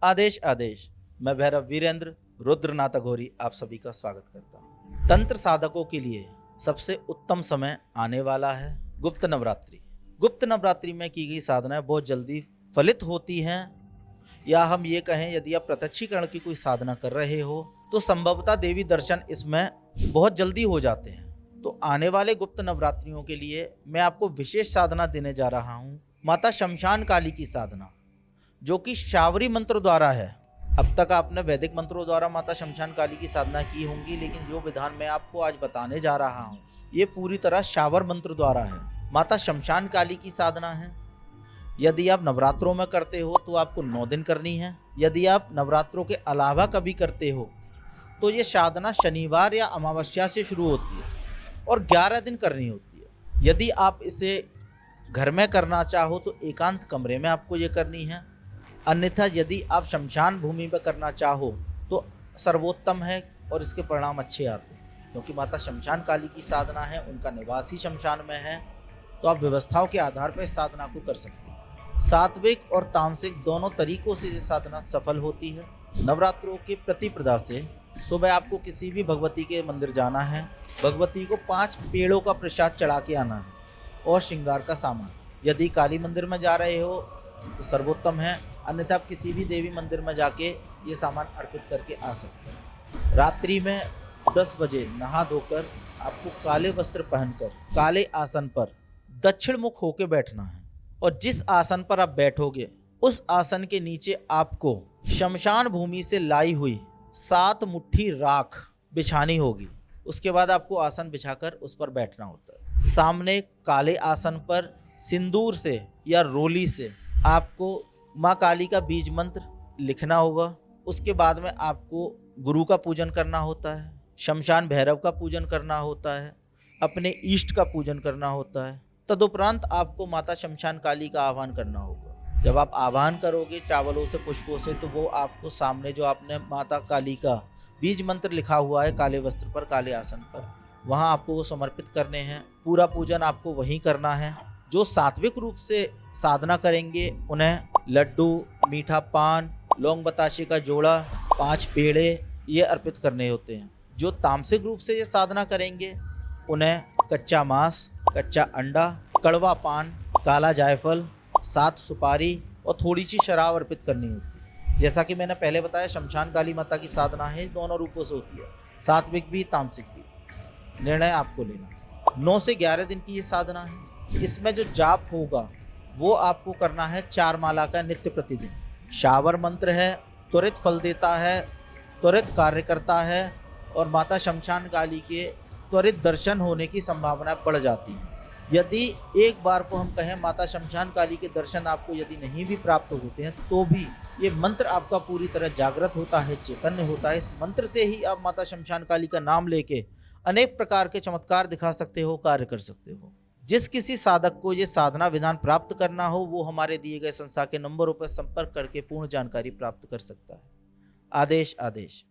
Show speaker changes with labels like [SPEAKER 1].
[SPEAKER 1] आदेश आदेश। मैं भैरव वीरेंद्र रुद्रनाथ अघोरी आप सभी का स्वागत करता हूँ। तंत्र साधकों के लिए सबसे उत्तम समय आने वाला है गुप्त नवरात्रि। गुप्त नवरात्रि में की गई साधनाएं बहुत जल्दी फलित होती हैं, या हम ये कहें यदि आप प्रत्यक्षीकरण की कोई साधना कर रहे हो तो संभवतः देवी दर्शन इसमें बहुत जल्दी हो जाते हैं। तो आने वाले गुप्त नवरात्रियों के लिए मैं आपको विशेष साधना देने जा रहा हूँ, माता शमशान काली की साधना, जो कि शावरी मंत्र द्वारा है। अब तक आपने वैदिक मंत्रों द्वारा माता शमशान काली की साधना की होंगी, लेकिन जो विधान मैं आपको आज बताने जा रहा हूँ ये पूरी तरह शावर मंत्र द्वारा है। माता शमशान काली की साधना है। यदि आप नवरात्रों में करते हो तो आपको 9 दिन करनी है। यदि आप नवरात्रों के अलावा कभी करते हो तो ये साधना शनिवार या अमावस्या से शुरू होती है और 11 दिन करनी होती है। यदि आप इसे घर में करना चाहो तो एकांत कमरे में आपको ये करनी है, अन्यथा यदि आप शमशान भूमि में करना चाहो तो सर्वोत्तम है और इसके परिणाम अच्छे आते हैं। क्योंकि माता शमशान काली की साधना है, उनका निवास ही शमशान में है, तो आप व्यवस्थाओं के आधार पर इस साधना को कर सकते हैं। सात्विक और तामसिक दोनों तरीकों से ये साधना सफल होती है। नवरात्रों के प्रतिपदा से सुबह आपको किसी भी भगवती के मंदिर जाना है, भगवती को 5 पेड़ों का प्रसाद चढ़ा के आना है और श्रृंगार का सामान। यदि काली मंदिर में जा रहे हो तो सर्वोत्तम है, अन्यथा आप किसी भी देवी मंदिर में जाके ये सामान अर्पित करके आ सकते हैं। रात्रि में 10 बजे नहा धोकर आपको काले वस्त्र पहनकर काले आसन पर दक्षिण मुख होकर बैठना है, और जिस आसन पर आप बैठोगे उस आसन के नीचे आपको शमशान भूमि से लाई हुई 7 मुट्ठी राख बिछानी होगी। उसके बाद आपको आसन बिछाकर उस पर बैठना होता है। सामने काले आसन पर सिंदूर से या रोली से आपको माँ काली का बीज मंत्र लिखना होगा। उसके बाद में आपको गुरु का पूजन करना होता है, शमशान भैरव का पूजन करना होता है, अपने इष्ट का पूजन करना होता है। तदुपरांत आपको माता शमशान काली का आह्वान करना होगा। जब आप आह्वान करोगे चावलों से पुष्पों से, तो वो आपको सामने जो आपने माता काली का बीज मंत्र लिखा हुआ है काले वस्त्र पर काले आसन पर, वहाँ आपको वो समर्पित करने हैं। पूरा पूजन आपको वहीं करना है। जो सात्विक रूप से साधना करेंगे उन्हें लड्डू, मीठा पान, लौंग बताशे का जोड़ा, 5 पेड़े ये अर्पित करने होते हैं। जो तामसिक रूप से ये साधना करेंगे उन्हें कच्चा मांस, कच्चा अंडा, कड़वा पान, काला जायफल, 7 सुपारी और थोड़ी सी शराब अर्पित करनी होती है। जैसा कि मैंने पहले बताया, शमशान काली माता की साधना है, दोनों रूपों से होती है, सात्विक भी तामसिक भी। निर्णय आपको लेना। 9 से 11 दिन की ये साधना है। इसमें जो जाप होगा वो आपको करना है 4 माला का नित्य प्रतिदिन। शावर मंत्र है, त्वरित फल देता है, त्वरित कार्य करता है और माता शमशान काली के त्वरित दर्शन होने की संभावना बढ़ जाती है। यदि एक बार को हम कहें माता शमशान काली के दर्शन आपको यदि नहीं भी प्राप्त होते हैं तो भी ये मंत्र आपका पूरी तरह जागृत होता है, चैतन्य होता है। इस मंत्र से ही आप माता शमशान काली का नाम लेके अनेक प्रकार के चमत्कार दिखा सकते हो, कार्य कर सकते हो। जिस किसी साधक को ये साधना विधान प्राप्त करना हो वो हमारे दिए गए संस्था के नंबरों पर संपर्क करके पूर्ण जानकारी प्राप्त कर सकता है। आदेश आदेश।